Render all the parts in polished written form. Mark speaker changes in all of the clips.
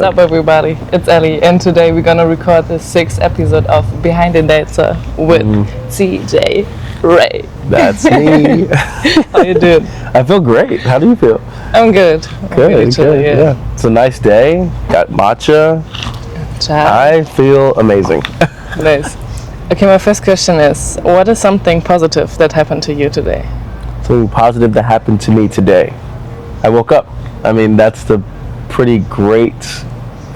Speaker 1: What's up, everybody? It's Ellie, and today we're gonna record the 6th episode of Behind the Dancer with CJ-REY.
Speaker 2: That's me.
Speaker 1: How you doing?
Speaker 2: I feel great. How do you feel?
Speaker 1: I'm good.
Speaker 2: Good. Yeah. It's a nice day. Got matcha. I feel amazing.
Speaker 1: Nice. Okay, my first question is, what is something positive that happened to you today?
Speaker 2: Something positive that happened to me today. I woke up. I mean, that's the pretty great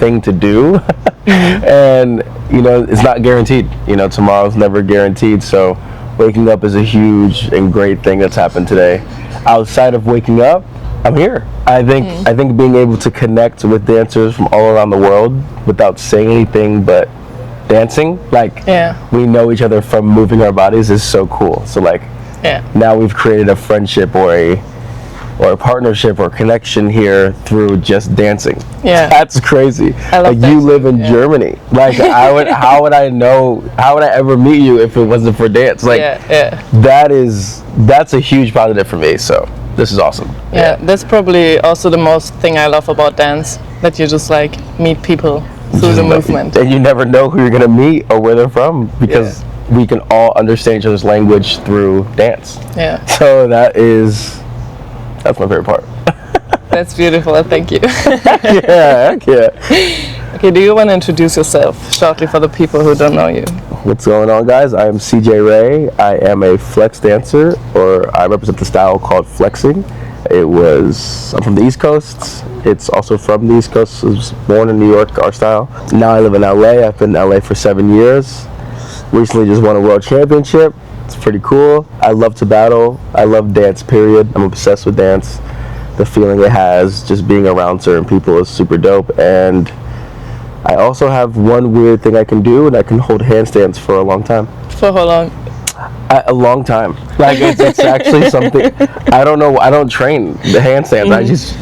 Speaker 2: thing to do. And, you know, it's not guaranteed. You know, tomorrow's never guaranteed. So waking up is a huge and great thing that's happened today. Outside of waking up, I'm here. I think being able to connect with dancers from all around the world without saying anything but dancing, like we know each other from moving our bodies, is so cool. So like now we've created a friendship or a partnership or connection here through just dancing. Yeah, that's crazy.
Speaker 1: I love
Speaker 2: like you live in Germany. Like how would I ever meet you if it wasn't for dance? Like that's a huge positive for me. So this is awesome.
Speaker 1: Yeah, that's probably also the most thing I love about dance, that you just like meet people through the movement.
Speaker 2: And you never know who you're gonna meet or where they're from, because we can all understand each other's language through dance. Yeah. So that's my favorite part.
Speaker 1: That's beautiful. Thank you.
Speaker 2: Yeah.
Speaker 1: Okay, do you want to introduce yourself shortly for the people who don't know you?
Speaker 2: What's going on, guys? I am CJ-REY. I am a flex dancer, or I represent the style called flexing. I'm from the East Coast. It's also from the East Coast. I was born in New York, our style. Now I live in LA. I've been in LA for 7 years. Recently just won a world championship. It's pretty cool. I love to battle. I love dance, period. I'm obsessed with dance. The feeling it has, just being around certain people, is super dope. And I also have one weird thing I can do, and I can hold handstands for a long time.
Speaker 1: For how long?
Speaker 2: A long time. Like it's actually something. I don't know. I don't train the handstands. I just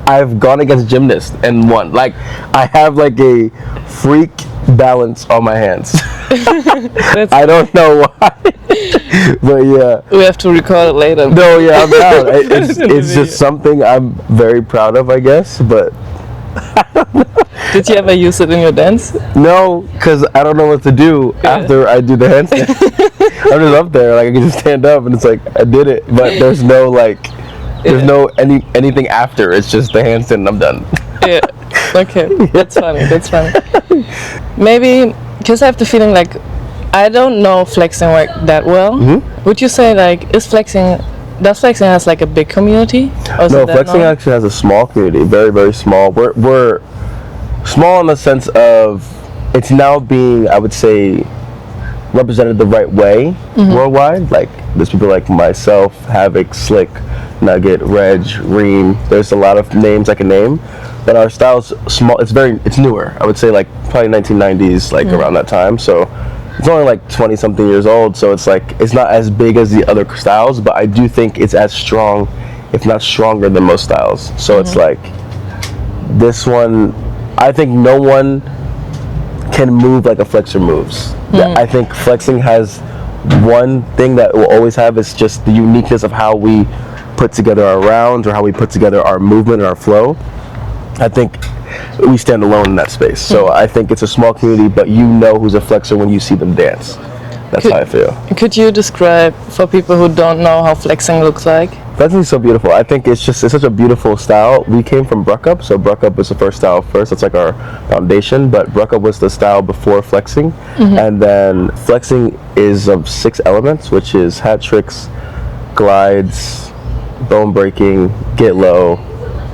Speaker 2: I've gone against gymnasts and won. Like I have like a freak balance on my hands. I don't know why. But yeah.
Speaker 1: We have to record it later.
Speaker 2: No, yeah, I'm down. It's just something I'm very proud of, I guess. But
Speaker 1: did you ever use it in your dance?
Speaker 2: No, because I don't know what to do after I do the handstand. I'm just up there, like I can just stand up and it's like I did it, but there's no anything after. It's just the handstand and I'm done.
Speaker 1: Yeah. Okay. That's funny. Maybe because I have the feeling like I don't know flexing work that well. Mm-hmm. Would you say does flexing has like a big community?
Speaker 2: No, flexing actually has a small community, very, very small. We're small in the sense of it's now being, I would say, represented the right way worldwide. Like there's people like myself, Havoc, Slick, Nugget, Reg, Reem. There's a lot of names I can name, but our style's small. It's newer. I would say like probably 1990s, like around that time. So it's only like 20 something years old. So it's like it's not as big as the other styles, but I do think it's as strong, if not stronger, than most styles. So it's like this one. I think no one can move like a flexor moves. I think flexing has one thing that it will always have, is just the uniqueness of how we put together our rounds or how we put together our movement and our flow. I think we stand alone in that space. So I think it's a small community, but you know who's a flexor when you see them dance. That's how I feel. Could
Speaker 1: you describe for people who don't know how flexing looks like?
Speaker 2: Flexing is so beautiful. I think it's such a beautiful style. We came from Bruck-Up, so Bruck-Up was the first style first. It's like our foundation, but Bruck-Up was the style before flexing. And then flexing is of 6 elements, which is hat tricks, glides, bone breaking, get low,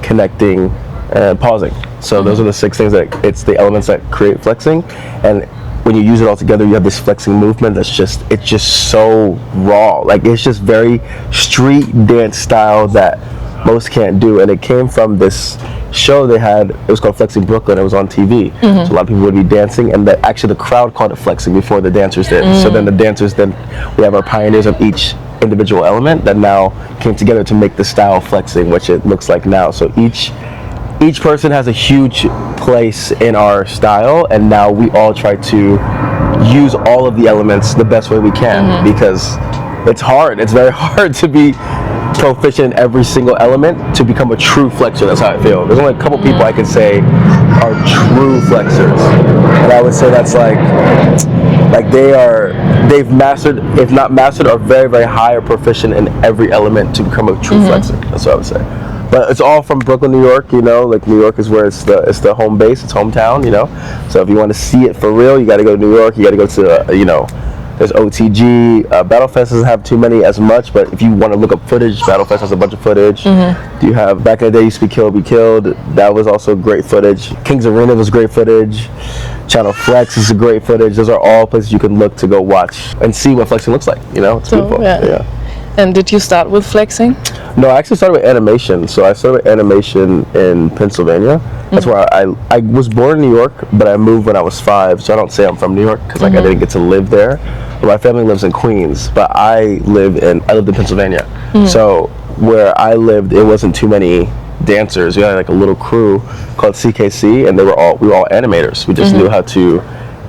Speaker 2: connecting, and pausing. So those are the 6 things it's the elements that create flexing. And when you use it all together, you have this flexing movement it's just so raw. Like it's just very street dance style that most can't do. And it came from this show they had. It was called Flexing Brooklyn. It was on TV. So a lot of people would be dancing, and actually the crowd called it flexing before the dancers did. So then the dancers, we have our pioneers of each individual element that now came together to make the style flexing, which it looks like now. So each person has a huge place in our style, and now we all try to use all of the elements the best way we can, because it's hard. It's very hard to be proficient in every single element to become a true flexor. That's how I feel. There's only a couple people I can say are true flexors, and I would say that's like they've mastered, if not mastered, are very, very high or proficient in every element to become a true flexor. That's what I would say. But it's all from Brooklyn, New York. You know, like New York is where it's the home base, it's hometown. You know, so if you want to see it for real, you got to go to New York. You got to go to you know, there's OTG. Battlefest doesn't have too many as much, but if you want to look up footage, Battlefest has a bunch of footage. You have, back in the day, used to be Killed. That was also great footage. King's Arena was great footage. Channel Flex is a great footage. Those are all places you can look to go watch and see what flexing looks like. You know, it's beautiful. Yeah.
Speaker 1: And did you start with flexing?
Speaker 2: No, I actually started with animation. So I started with animation in Pennsylvania. That's where I was born in New York, but I moved when I was 5. So I don't say I'm from New York because like I didn't get to live there. But my family lives in Queens, but I lived in Pennsylvania. So where I lived, it wasn't too many dancers. We had like a little crew called CKC, and we were all animators. We just knew how to,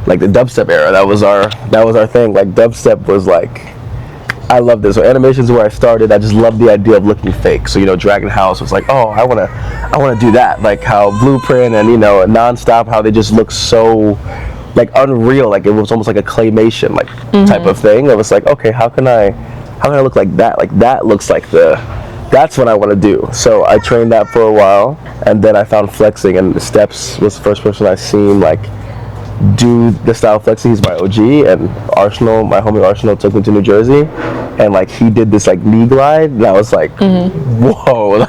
Speaker 2: like the dubstep era. That was our thing. Like dubstep was like, I loved it. So animation's where I started. I just loved the idea of looking fake. So, you know, Dragon House was like, oh, I wanna do that. Like how Blueprint and, you know, Nonstop, how they just look so like unreal. Like it was almost like a claymation like type of thing. It was like, okay, how can I look like that? Like that looks like that's what I want to do. So I trained that for a while, and then I found flexing, and Steps was the first person I seen like do the style of flexing. He's my OG, and Arsenal, my homie Arsenal, took me to New Jersey, and like he did this like knee glide, and I was like, whoa,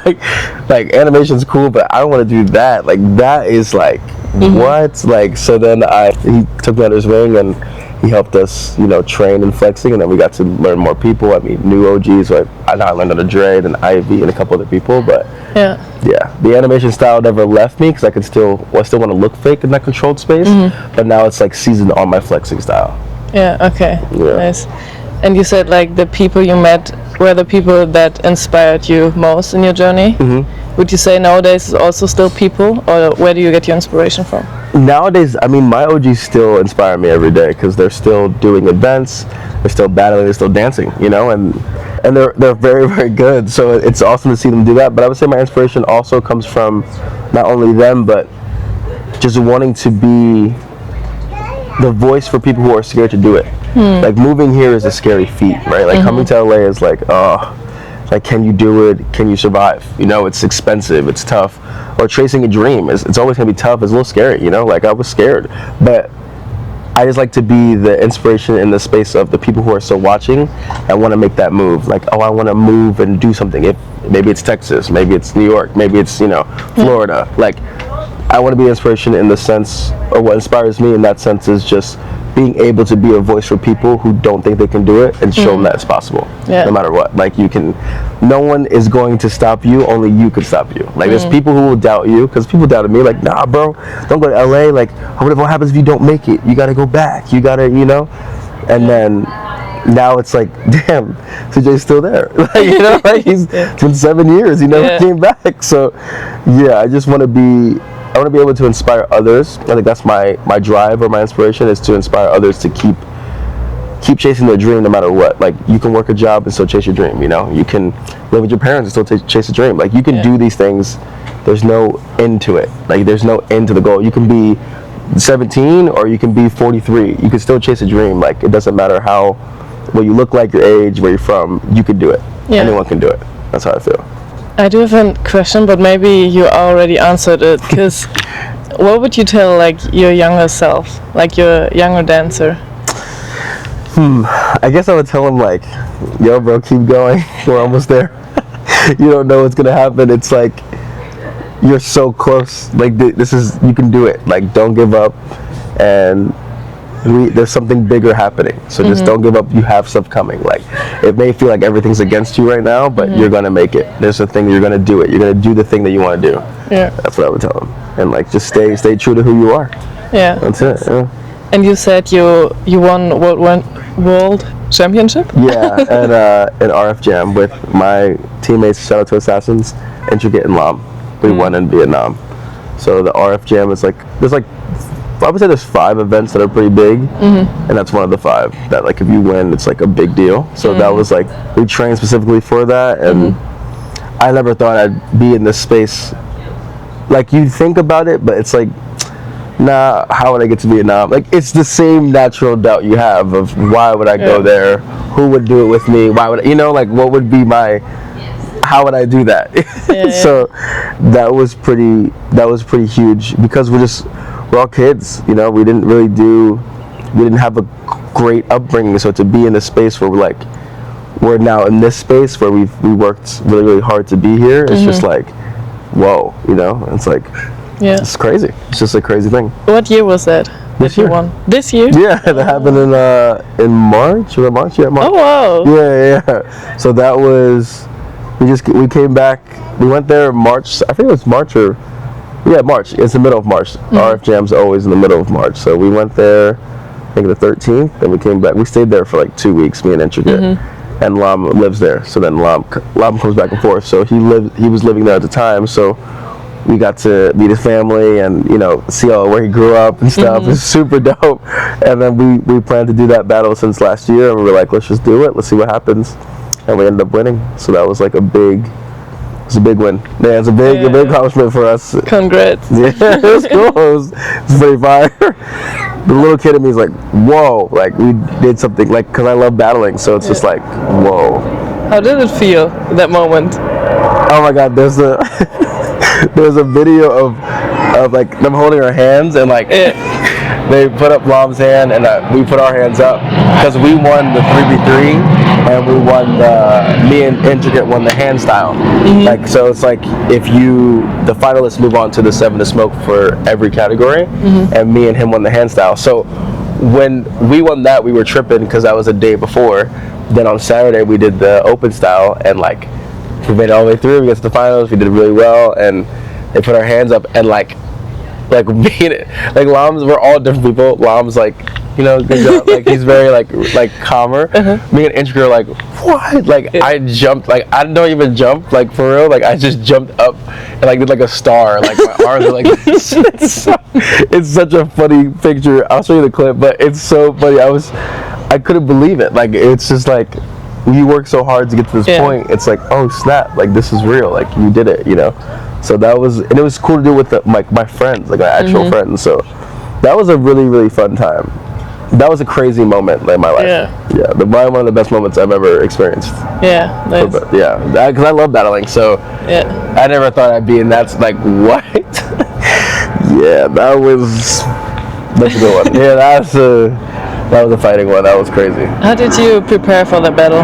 Speaker 2: like animation's cool, but I want to do that. Like that is like what? Like so then he took me under his wing, and he helped us, you know, train in flexing, and then we got to learn more people. I mean, new OGs. So I learned under Dre, and Ivy, and a couple other people. But yeah, the animation style never left me because I still want to look fake in that controlled space. But now it's like seasoned on my flexing style.
Speaker 1: Yeah. Okay. Yeah. Nice. And you said like the people you met were the people that inspired you most in your journey. Would you say nowadays is also still people, or where do you get your inspiration from?
Speaker 2: Nowadays, I mean, my OGs still inspire me every day because they're still doing events, they're still battling, they're still dancing, you know, and they're very, very good. So it's awesome to see them do that. But I would say my inspiration also comes from not only them, but just wanting to be the voice for people who are scared to do it. Like moving here is a scary feat, right? Like coming to LA is like, like, can you do it? Can you survive? You know, it's expensive, it's tough. Or chasing a dream, it's always gonna be tough. It's a little scary, you know, like I was scared. But I just like to be the inspiration in the space of the people who are still watching and want to make that move. Like, oh, I want to move and do something. Maybe it's Texas, maybe it's New York, maybe it's, you know, Florida. Like, I want to be the inspiration in the sense, or what inspires me in that sense is just being able to be a voice for people who don't think they can do it and show them that it's possible, no matter what. Like no one is going to stop you, only you can stop you. Like there's people who will doubt you, because people doubted me, like, nah bro, don't go to LA, like what happens if you don't make it? You gotta go back, you gotta, you know? And then now it's like, damn, CJ's still there. Like, you know, like it's been 7 years, he never came back. So yeah, I just want to be able to inspire others. I think that's my drive, or my inspiration is to inspire others to keep chasing their dream no matter what. Like you can work a job and still chase your dream, you know? You can live with your parents and still chase a dream. Like you can do these things. There's no end to it. Like there's no end to the goal. You can be 17 or you can be 43. You can still chase a dream. Like it doesn't matter what you look like, your age, where you're from, you can do it. Anyone can do it. That's how I feel.
Speaker 1: I do have a question, but maybe you already answered it. Because what would you tell like your younger self, like your younger dancer?
Speaker 2: I guess I would tell him like, yo bro, keep going. We're almost there. You don't know what's gonna happen. It's like you're so close. Like you can do it. Like don't give up. And there's something bigger happening, so just don't give up. You have stuff coming. Like it may feel like everything's against you right now, but you're gonna make it. There's a thing, you're gonna do it. You're gonna do the thing that you want to do. That's what I would tell them. And like just stay true to who you are. That's it.
Speaker 1: And you said you won world championship?
Speaker 2: And in RF Jam with my teammates, shout out to Assassins, Intricate and Lam. We won in Vietnam. So the RF Jam is like, there's like I would say there's 5 events that are pretty big, and that's one of the 5 that, like, if you win, it's like a big deal. So that was like, we trained specifically for that, and I never thought I'd be in this space. Like, you think about it, but it's like, nah, how would I get to Vietnam? Like, it's the same natural doubt you have of why would I go there? Who would do it with me? Why would I, like, what would be my, how would I do that? So that was pretty huge, because we're all kids, we didn't have a great upbringing. So to be in a space where we're now in this space where we worked really, really hard to be here, it's just like, whoa, it's like, it's crazy. It's just a crazy thing.
Speaker 1: What year was that?
Speaker 2: This year.
Speaker 1: This year?
Speaker 2: Yeah, that happened in March. March? Yeah, March.
Speaker 1: Oh, wow.
Speaker 2: Yeah. So that was, we came back, we went there March, I think it was March. It's the middle of March. RF Jam's always in the middle of March. So we went there, I think the 13th, and we came back. We stayed there for like 2 weeks, me and Intricate. And Lam lives there. So then Lam comes back and forth. So he was living there at the time. So we got to meet his family and, see where he grew up and stuff. It's super dope. And then we planned to do that battle since last year, and we were like, let's just do it. Let's see what happens. And we ended up winning. So that was like a big win. Yeah, it's a big accomplishment for us.
Speaker 1: Congrats.
Speaker 2: Yeah, it was cool. It's pretty fire. The little kid in me is like, whoa, like we did something, like, because I love battling. So it's just like, whoa.
Speaker 1: How did it feel, that moment?
Speaker 2: Oh my God, there's a video of like them holding our hands, and like they put up Lam's hand and we put our hands up because we won the 3v3 and we won me and Intricate won the hand style. Like, so it's like if the finalists move on to the 7 to smoke for every category, and me and him won the hand style. So when we won that, we were tripping because that was a day before. Then on Saturday we did the open style, and like we made it all the way through. We got to the finals. We did really well, and they put our hands up, and like me and Lam's, we're all different people. Lam's like, good job. Like he's very like calmer. Me and Intricate are like, what? Like I jumped, like I don't even jump, like for real. Like I just jumped up and like did like a star. Like my arms are like this. It's such a funny picture. I'll show you the clip, but it's so funny. I couldn't believe it. Like it's just like, you work so hard to get to this point. It's like, oh snap, like this is real. Like you did it, So that was, and it was cool to do with my friends, like my actual friends. So that was a really, really fun time. That was a crazy moment in my life. Yeah, probably one of the best moments I've ever experienced.
Speaker 1: Yeah, nice.
Speaker 2: Because I love battling. So I never thought I'd be in that. Like what? That's a good one. Yeah, that was a fighting one. That was crazy.
Speaker 1: How did you prepare for the battle?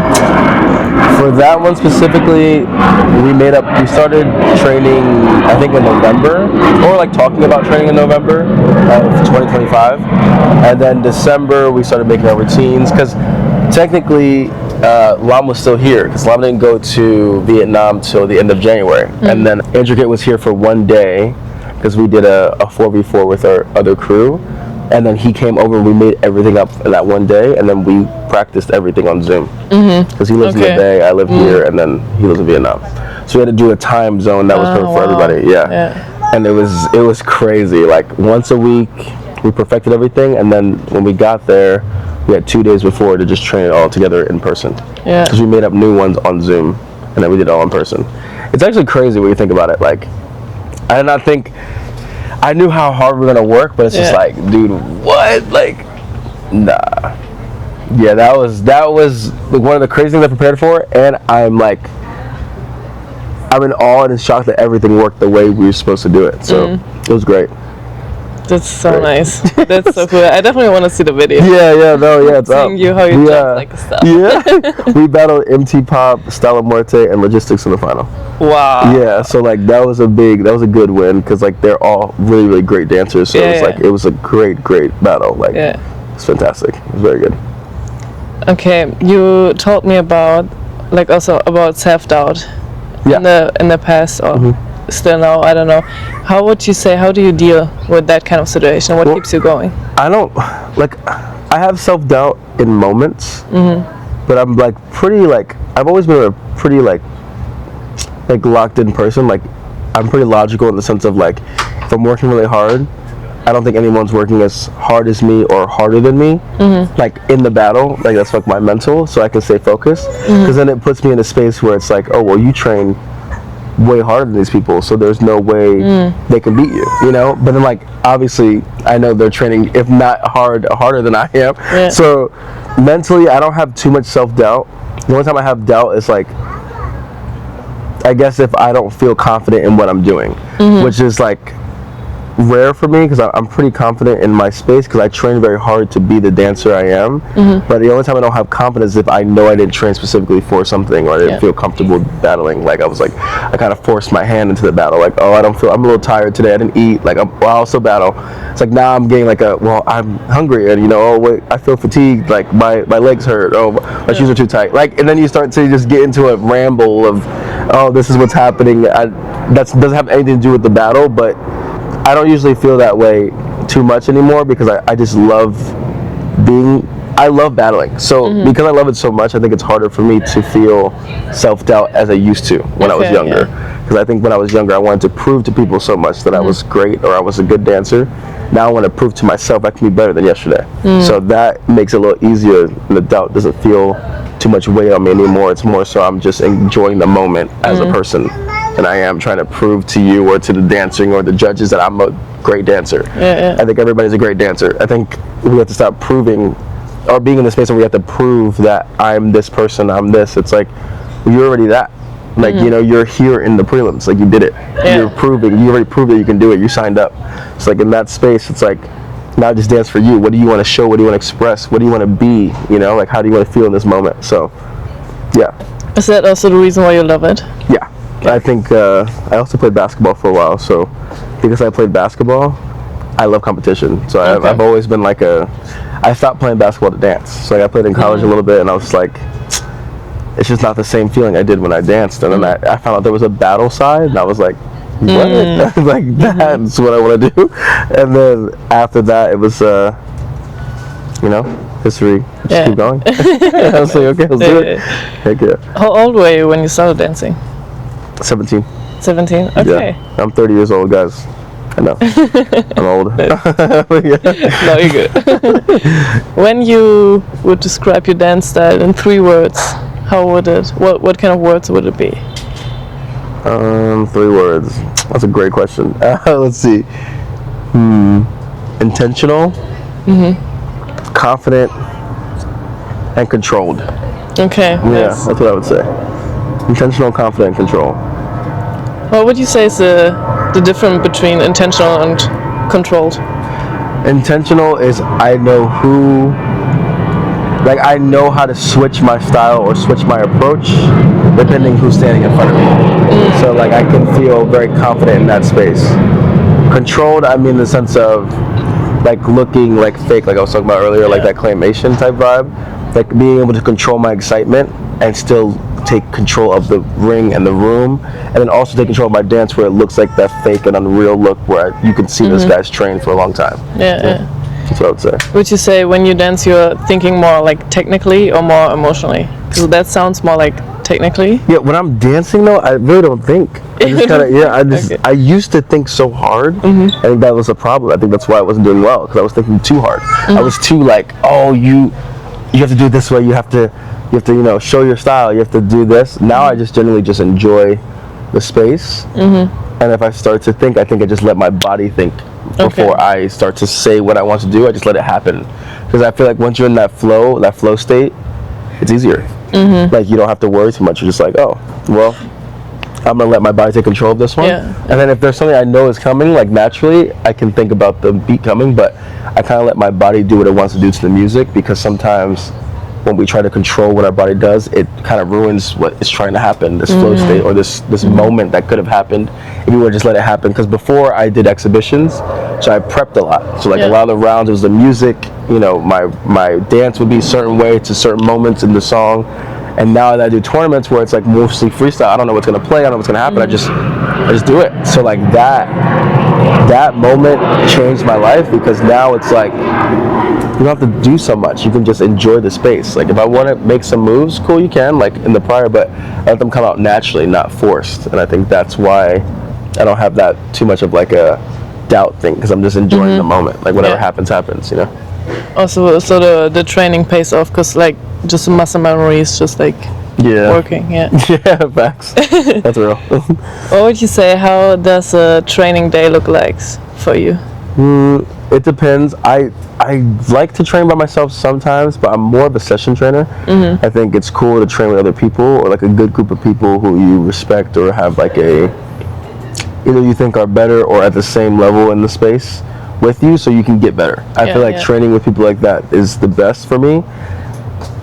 Speaker 2: For that one specifically, we started training, I think in November, or like talking about training in November of 2025. And then December, we started making our routines, because technically, Lam was still here, because Lam didn't go to Vietnam till the end of January. And then Intricate was here for one day, because we did a 4v4 with our other crew. And then he came over and we made everything up in that one day, and then we practiced everything on Zoom. Because he lives in the Bay, I live here, and then he lives in Vietnam. So we had to do a time zone that was perfect for everybody. Yeah. And it was crazy. Like once a week, we perfected everything, and then when we got there, we had 2 days before to just train it all together in person. Yeah. Because we made up new ones on Zoom, and then we did it all in person. It's actually crazy when you think about it. Like, I did not think. I knew how hard we were gonna work, but it's just like, dude, what? Like, nah. Yeah, that was like one of the crazy things I prepared for, and I'm in awe and in shock that everything worked the way we were supposed to do it. So it was great.
Speaker 1: That's so nice. That's so cool. I definitely want to see the video.
Speaker 2: It's up.
Speaker 1: Seeing you how you jump like stuff.
Speaker 2: Yeah, we battled MT Pop, Stella Muerte, and Logistics in the final.
Speaker 1: Wow.
Speaker 2: Yeah, so like that was a good win, because like they're all really, really great dancers. So it was a great battle. Like it's fantastic. It was very good.
Speaker 1: Okay, you told me about also about self-doubt in the past, or still now, I don't know. How would you say, how do you deal with that kind of situation? What keeps you going?
Speaker 2: I don't, I have self-doubt in moments, but I'm I've always been a pretty locked in person. Like I'm pretty logical in the sense of if I'm working really hard, I don't think anyone's working as hard as me or harder than me, like in the battle. Like that's like my mental, so I can stay focused. Because then it puts me in a space where it's like, oh well, you train way harder than these people, so there's no way they can beat you, you know. But then like obviously I know they're training, if not harder than I am.
Speaker 1: Yeah.
Speaker 2: So mentally I don't have too much self-doubt. The only time I have doubt is like, I guess if I don't feel confident in what I'm doing, which is like rare for me because I'm pretty confident in my space because I train very hard to be the dancer I am. But the only time I don't have confidence is if I know I didn't train specifically for something, or I didn't feel comfortable battling. Like I was like, I kind of forced my hand into the battle. Like, oh, I don't feel, I'm a little tired today, I didn't eat. Like, I'll still battle. It's like now I'm getting like well, I'm hungry, and you know, oh wait, I feel fatigued. Like my legs hurt. Oh, my shoes are too tight. Like, and then you start to just get into a ramble of, oh, this is what's happening. That doesn't have anything to do with the battle, but I don't usually feel that way too much anymore because I just love I love battling. So because I love it so much, I think it's harder for me to feel self-doubt as I used to when I was younger. Because I think when I was younger, I wanted to prove to people so much that I was great or I was a good dancer. Now I want to prove to myself I can be better than yesterday. So that makes it a little easier. The doubt doesn't feel too much weight on me anymore. It's more so I'm just enjoying the moment as a person. And I am trying to prove to you or to the dancing or the judges that I'm a great dancer. I think everybody's a great dancer. I think we have to stop proving or being in the space where we have to prove that I'm this person, I'm this. It's like, you're already that. Like, you know, you're here in the prelims. Like, you did it. You already proved that you can do it. You signed up. It's like in that space, it's like, now just dance for you. What do you want to show? What do you want to express? What do you want to be? You know, like, how do you want to feel in this moment? So, yeah.
Speaker 1: Is that also the reason why you love it?
Speaker 2: Yeah. I think I also played basketball for a while, so because I played basketball, I love competition. So I've always been like I stopped playing basketball to dance. So like I played in college a little bit, and I was like, it's just not the same feeling I did when I danced. And then I found out there was a battle side, and I was like, what? Like, that's what I want to do. And then after that, it was, you know, history. Just keep going. I was like, okay, let's do it. Heck yeah.
Speaker 1: How old were you when you started dancing?
Speaker 2: 17.
Speaker 1: 17? Okay.
Speaker 2: Yeah. I'm 30 years old, guys. I know. I'm old.
Speaker 1: No, you're good. When you would describe your dance style in 3 words, how would it, what kind of words would it be?
Speaker 2: 3 words. That's a great question. Let's see. Intentional, confident, and controlled.
Speaker 1: Okay.
Speaker 2: Yeah,
Speaker 1: Nice.
Speaker 2: that's what I would say. Intentional, confident, and control.
Speaker 1: What would you say is the difference between intentional and controlled?
Speaker 2: Intentional is I know I know how to switch my style or switch my approach depending who's standing in front of me. So like I can feel very confident in that space. Controlled, I mean in the sense of like looking like fake, like I was talking about earlier, like that claymation type vibe. Like being able to control my excitement and still take control of the ring and the room, and then also take control of my dance where it looks like that fake and unreal look where you can see this guy's trained for a long time.
Speaker 1: Yeah.
Speaker 2: That's what I would say.
Speaker 1: Would you say when you dance you're thinking more like technically or more emotionally? Because that sounds more like technically.
Speaker 2: Yeah, when I'm dancing though, I really don't think. I just kind of, I used to think so hard. I think that was a problem. I think that's why I wasn't doing well, because I was thinking too hard. I was too like, oh, you have to do it this way. You have to, you know, show your style. You have to do this. Now I just generally just enjoy the space. And if I start to think, I think I just let my body think before I start to say what I want to do. I just let it happen, because I feel like once you're in that flow state, it's easier. Like you don't have to worry too much. You're just like, oh, well, I'm gonna let my body take control of this one. And then if there's something I know is coming, like naturally, I can think about the beat coming, but I kind of let my body do what it wants to do to the music, because sometimes when we try to control what our body does, it kind of ruins what is trying to happen, this flow state or this moment that could have happened if we would just let it happen. Because before I did exhibitions, so I prepped a lot. So like a lot of the rounds, it was the music, you know, my dance would be a certain way to certain moments in the song. And now that I do tournaments where it's like mostly freestyle, I don't know what's gonna play, I don't know what's gonna happen, I just do it. So like that moment changed my life, because now it's like you don't have to do so much. You can just enjoy the space. Like if I want to make some moves, cool, you can, like in the prior, but I let them come out naturally, not forced. And I think that's why I don't have that too much of like a doubt thing because I'm just enjoying the moment. Like whatever happens, you know.
Speaker 1: Also, so the training pays off because like just muscle memory is just like working. Yeah.
Speaker 2: Yeah, facts. That's real.
Speaker 1: What would you say? How does a training day look like for you?
Speaker 2: It depends. I like to train by myself sometimes, but I'm more of a session trainer. I think it's cool to train with other people or like a good group of people who you respect or have like either you think are better or at the same level in the space with you so you can get better. I feel like training with people like that is the best for me.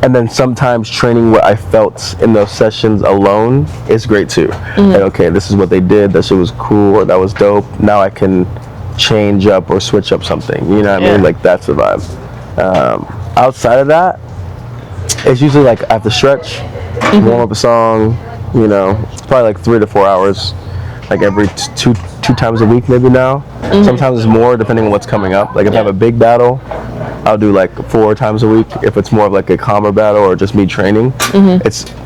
Speaker 2: And then sometimes training what I felt in those sessions alone is great too. Like, okay, this is what they did, that shit was cool or that was dope. Now I can change up or switch up something, you know what I mean? Like that's the vibe. Outside of that, it's usually like I have to stretch, warm up a song, you know, it's probably like 3 to 4 hours, like every two times a week maybe now. Sometimes it's more depending on what's coming up. Like if I have a big battle, I'll do like 4 times a week. If it's more of like a calmer battle or just me training,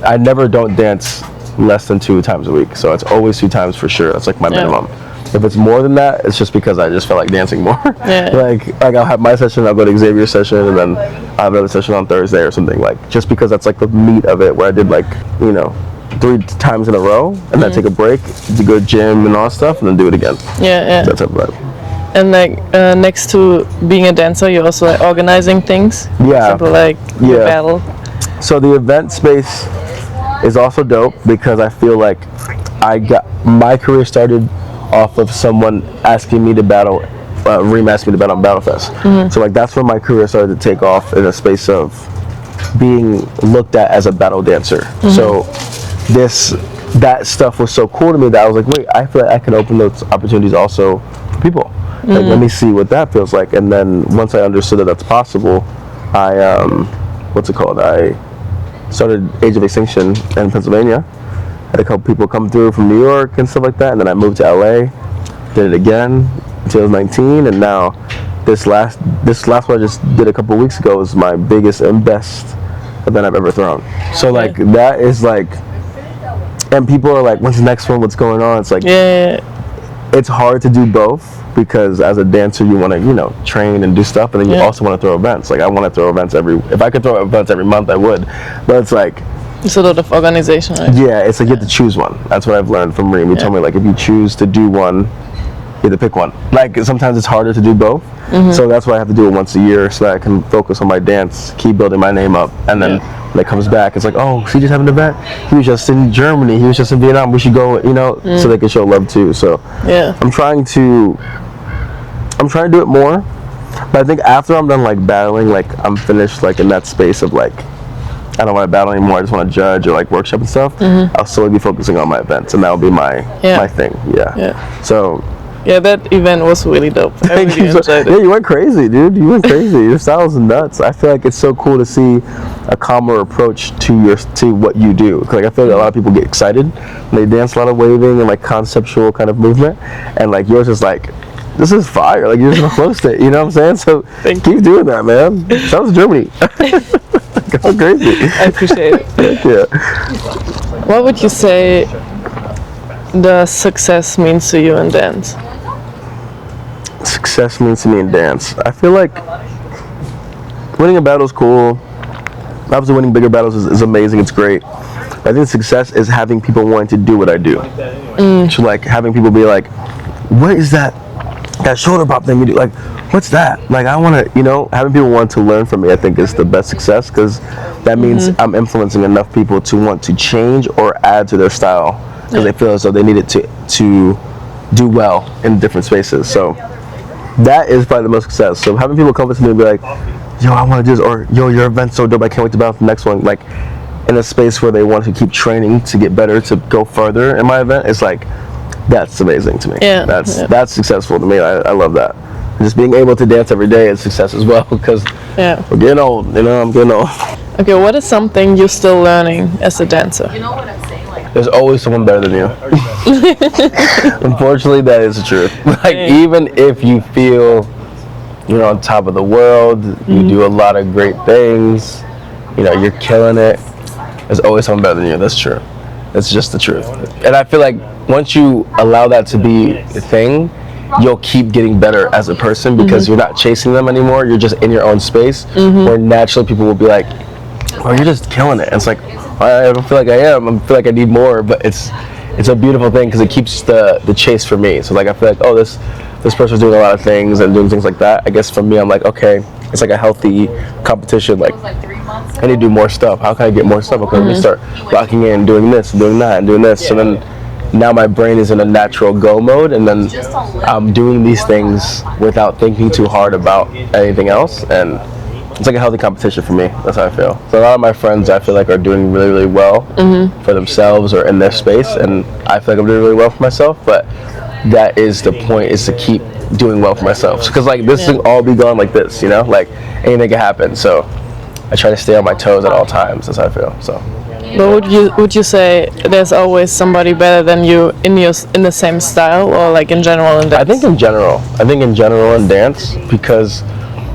Speaker 2: I never don't dance less than 2 times a week. So it's always 2 times for sure. That's like my minimum. If it's more than that, it's just because I just feel like dancing more. like I'll have my session, I'll go to Xavier's session, and then I'll have another session on Thursday or something. Like just because that's like the meat of it, where I did like 3 times in a row, and then take a break, to go gym and all that stuff, and then do it again. That's type of vibe.
Speaker 1: And like next to being a dancer, you're also like organizing things. For example, like the battle.
Speaker 2: So the event space is also dope because I feel like my career started off of someone asking me to battle, Reem asked me to battle on Battle Fest. So like that's when my career started to take off in a space of being looked at as a battle dancer. So that stuff was so cool to me that I was like, wait, I feel like I can open those opportunities also for people. Like let me see what that feels like. And then once I understood that that's possible, I I started Age of Extinction in Pennsylvania. Had a couple people come through from New York and stuff like that, and then I moved to LA, did it again until I was 19, and now this last one I just did a couple weeks ago is my biggest and best event I've ever thrown. So like that is like, and people are like, when's the next one, what's going on? It's like it's hard to do both because as a dancer you want to train and do stuff, and then you also want to throw events. Like I want to throw events if I could throw events every month I would, but it's like
Speaker 1: it's a lot of organization, right?
Speaker 2: It's like you have to choose one. That's what I've learned from Reem. He told me like if you choose to do one, you have to pick one. Like sometimes it's harder to do both, so that's why I have to do it once a year so that I can focus on my dance, keep building my name up, and then when it comes back, it's like, oh, CJ's having an event. He was just in Germany. He was just in Vietnam. We should go, so they can show love too. So I'm trying to do it more, but I think after I'm done like battling, like I'm finished like in that space of like I don't want to battle anymore. I just want to judge or like workshop and stuff. I'll slowly be focusing on my events, and that'll be my thing. So
Speaker 1: that event was really dope. I really enjoyed it.
Speaker 2: Yeah, you went crazy, dude. You went crazy. Your style is nuts. I feel like it's so cool to see a calmer approach to what you do. Like I feel like a lot of people get excited and they dance a lot of waving and like conceptual kind of movement, and like yours is like, this is fire. Like you're just gonna flow state. You know what I'm saying? So keep doing that, man. Shout out to Germany. Go crazy.
Speaker 1: I appreciate it. What would you say the success means to you in dance?
Speaker 2: Success means to me in dance. I feel like winning a battle is cool. Obviously winning bigger battles is amazing. It's great. I think success is having people wanting to do what I do. So like having people be like, what is that shoulder pop thing you do? Like, what's that? Like I want to, having people want to learn from me, I think is the best success, because that means I'm influencing enough people to want to change or add to their style because they feel as though they need it to do well in different spaces. So that is probably the most success. So having people come up to me and be like, yo, I want to do this, or yo, your event's so dope, I can't wait to battle the next one. Like in a space where they want to keep training to get better, to go further in my event, it's like, that's amazing to me. That's successful to me. I love that. Just being able to dance every day is success as well, because we're getting old, I'm getting old.
Speaker 1: Okay, what is something you're still learning as a dancer?
Speaker 2: There's always someone better than you. Unfortunately, that is the truth. Like even if you feel you're on top of the world, you do a lot of great things, you're killing it, there's always someone better than you. That's true. It's just the truth. And I feel like once you allow that to be a thing, you'll keep getting better as a person because you're not chasing them anymore. You're just in your own space where naturally people will be like, oh, you're just killing it. And it's like, I don't feel like I am. I feel like I need more, but it's a beautiful thing because it keeps the chase for me. So like I feel like, oh, this person's doing a lot of things and doing things like that. I guess for me, I'm like, okay, it's like a healthy competition. Like, I need to do more stuff. How can I get more stuff? Okay, let me start locking in, doing this, and doing that, and doing this. So then now my brain is in a natural go mode, and then I'm doing these things without thinking too hard about anything else. And it's like a healthy competition for me. That's how I feel. So a lot of my friends, I feel like, are doing really, really well for themselves or in their space, and I feel like I'm doing really well for myself. But that is the point, is to keep doing well for myself. Because like this can all be going like this, you know, like anything can happen. So I try to stay on my toes at all times. That's how I feel. So.
Speaker 1: But would you say there's always somebody better than you in the same style, or like in general in dance?
Speaker 2: I think in general in dance, because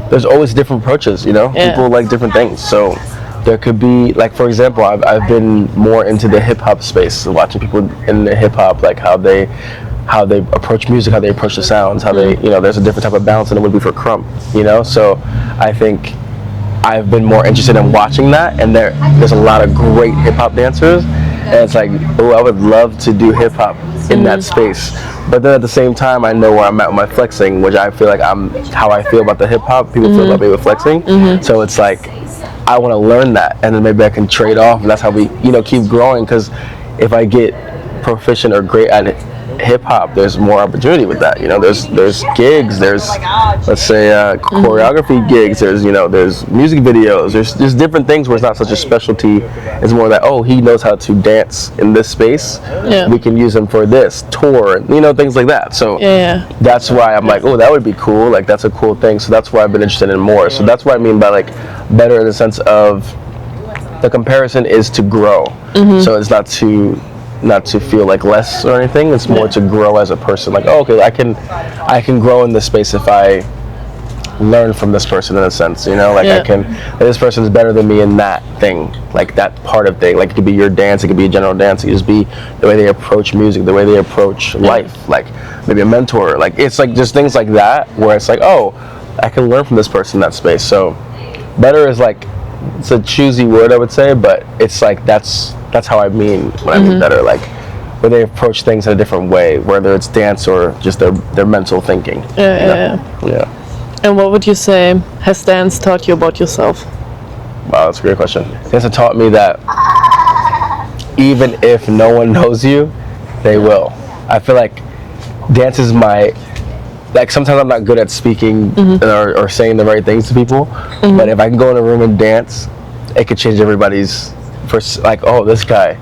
Speaker 2: there's always different approaches, you know? People like different things. So there could be, like, for example, I've been more into the hip hop space, so watching people in the hip hop, like how they approach music, how they approach the sounds, how they, you know, there's a different type of balance than it would be for crump, you know? So I think I've been more interested in watching that, and there's a lot of great hip hop dancers, and it's like, oh, I would love to do hip hop in that space. But then at the same time, I know where I'm at with my flexing, which I feel like how I feel about the hip hop, people feel about me with flexing. So it's like, I want to learn that, and then maybe I can trade off, and that's how we, you know, keep growing. Because if I get proficient or great at hip hop, there's more opportunity with that. You know, there's gigs, there's, let's say, choreography gigs, there's music videos, there's different things where it's not such a specialty. It's more that, oh, he knows how to dance in this space, we can use him for this tour, you know, things like that. So that's why I'm like, oh, that would be cool, like that's a cool thing. So that's why I've been interested in more. So that's what I mean by like better in the sense of the comparison is to grow. So it's not to feel like less or anything. It's more to grow as a person. Like, oh, okay, I can grow in this space if I learn from this person, in a sense, you know, like this person is better than me in that thing, like that part of thing. Like it could be your dance, it could be a general dance, it could just be the way they approach music, the way they approach life, like maybe a mentor. Like it's like just things like that where it's like, oh, I can learn from this person in that space. So better is like, it's a choosy word, I would say, but it's like that's how I mean when I mean better, like where they approach things in a different way, whether it's dance or just their mental thinking. Yeah.
Speaker 1: And what would you say has dance taught you about yourself?
Speaker 2: Wow, that's a great question. Dance has taught me that even if no one knows you, they will. I feel like dance is like sometimes I'm not good at speaking or saying the right things to people, but if I can go in a room and dance, it could change everybody's first, like, oh, this guy,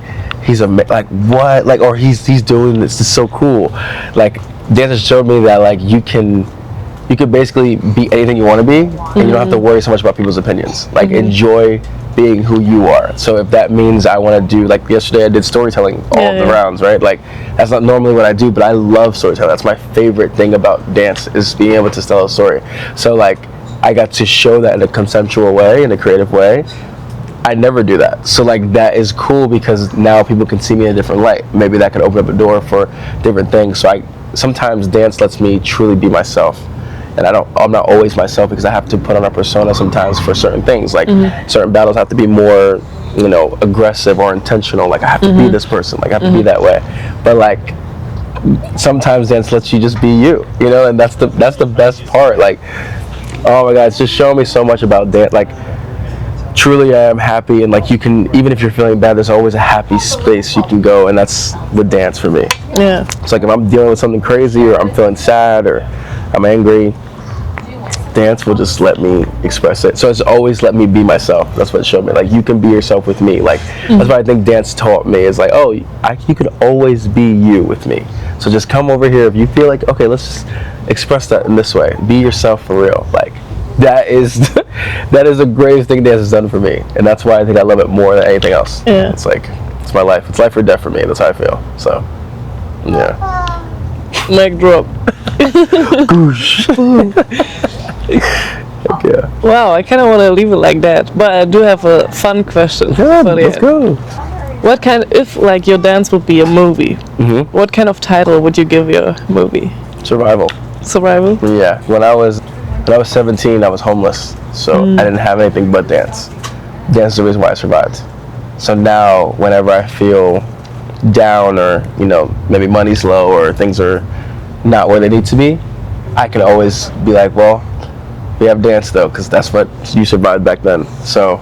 Speaker 2: he's like, what, like, or he's doing this is so cool. Like dance has showed me that like you could basically be anything you want to be, and you don't have to worry so much about people's opinions. Like enjoy being who you are. So if that means I want to do, like yesterday I did storytelling all of the rounds, right? Like that's not normally what I do, but I love storytelling. That's my favorite thing about dance, is being able to tell a story. So like I got to show that in a consensual way, in a creative way. I never do that. So like that is cool because now people can see me in a different light. Maybe that could open up a door for different things. So sometimes dance lets me truly be myself. And I'm not always myself because I have to put on a persona sometimes for certain things. Like certain battles have to be more, you know, aggressive or intentional. Like I have to be this person. Like I have to be that way. But like sometimes dance lets you just be you, you know, and that's the best part. Like, oh my God, it's just showing me so much about dance. Like truly I am happy, and like you can, even if you're feeling bad, there's always a happy space you can go, and that's with dance for me. It's like if I'm dealing with something crazy, or I'm feeling sad, or I'm angry, dance will just let me express it. So it's always let me be myself. That's what it showed me. Like you can be yourself with me. Like that's what I think dance taught me, is like, oh, you could always be you with me. So just come over here if you feel like, okay, let's just express that in this way. Be yourself for real. Like that is the greatest thing dance has done for me, and that's why I think I love it more than anything else. It's like, it's my life. It's life or death for me. That's how I feel. So
Speaker 1: Mic drop.
Speaker 2: Goosh.
Speaker 1: Wow, I kind of want to leave it like that, but I do have a fun question.
Speaker 2: Let's go.
Speaker 1: If like your dance would be a movie, what kind of title would you give your movie?
Speaker 2: Survival.
Speaker 1: Survival.
Speaker 2: Yeah. When I was 17, I was homeless, so I didn't have anything but dance. Dance is the reason why I survived. So now, whenever I feel down, or maybe money's low, or things are not where they need to be, I can always be like, well, we have dance though, because that's what you survived back then. So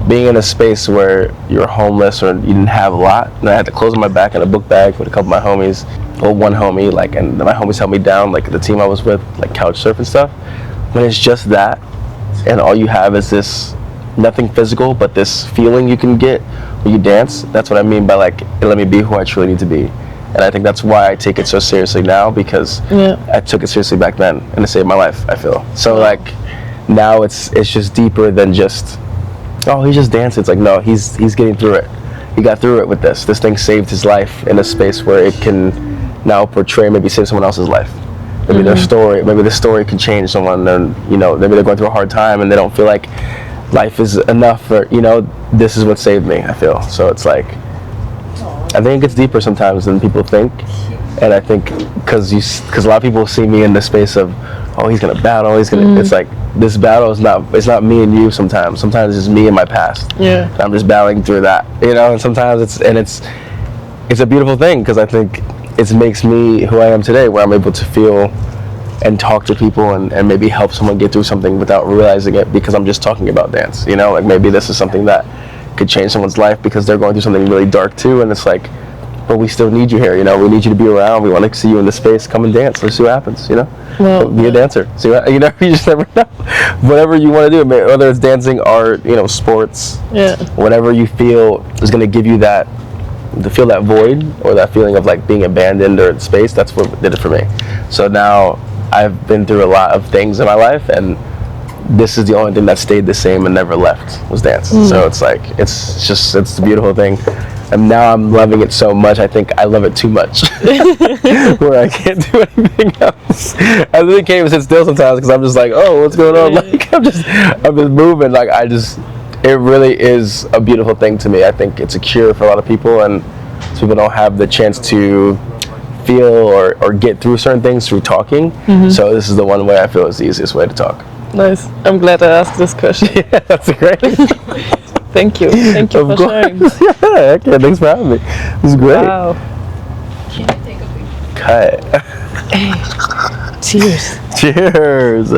Speaker 2: being in a space where you're homeless or you didn't have a lot, and I had to clothes on my back and a book bag with a couple of my homies, or one homie, and my homies held me down, the team I was with, couch surf and stuff. When it's just that, and all you have is this, nothing physical, but this feeling you can get when you dance, that's what I mean by let me be who I truly need to be. And I think that's why I take it so seriously now, because I took it seriously back then, and it saved my life, I feel. So now it's just deeper than just, oh, he's just dancing. It's no, he's getting through it. He got through it with this. This thing saved his life in a space where it can now portray, maybe save someone else's life. Maybe their story, maybe the story can change someone, and maybe they're going through a hard time and they don't feel like life is enough, or this is what saved me, I feel. So it's I think it gets deeper sometimes than people think. And I think because a lot of people see me in the space of, oh, he's gonna battle, it's this battle is it's not me and you. Sometimes it's just me and my past. And I'm just battling through that, and sometimes it's a beautiful thing, because I think it makes me who I am today, where I'm able to feel and talk to people and maybe help someone get through something without realizing it, because I'm just talking about dance. Maybe this is something that could change someone's life because they're going through something really dark too, and it's but we still need you here. We need you to be around. We want to see you in the space. Come and dance. Let's see what happens. Well, be a dancer. See what, you just never know. Whatever you want to do, whether it's dancing, art, sports, whatever you feel is going to give you that, to feel that void, or that feeling of being abandoned or in space. That's what did it for me. So now I've been through a lot of things in my life, and this is the only thing that stayed the same and never left, was dance. So it's it's a beautiful thing. And now I'm loving it so much, I think I love it too much. Where I can't do anything else. I really can't even sit still sometimes, because I'm just oh, what's going on? I'm just moving. It really is a beautiful thing to me. I think it's a cure for a lot of people, and so people don't have the chance to feel or get through certain things through talking. So this is the one way I feel is the easiest way to talk.
Speaker 1: Nice. I'm glad I asked this question.
Speaker 2: Yeah, that's great.
Speaker 1: Thank you for sharing.
Speaker 2: Yeah, okay, thanks for having me. It was great.
Speaker 1: Wow.
Speaker 3: Can I take a picture?
Speaker 2: Cut.
Speaker 1: Cheers.
Speaker 2: Cheers.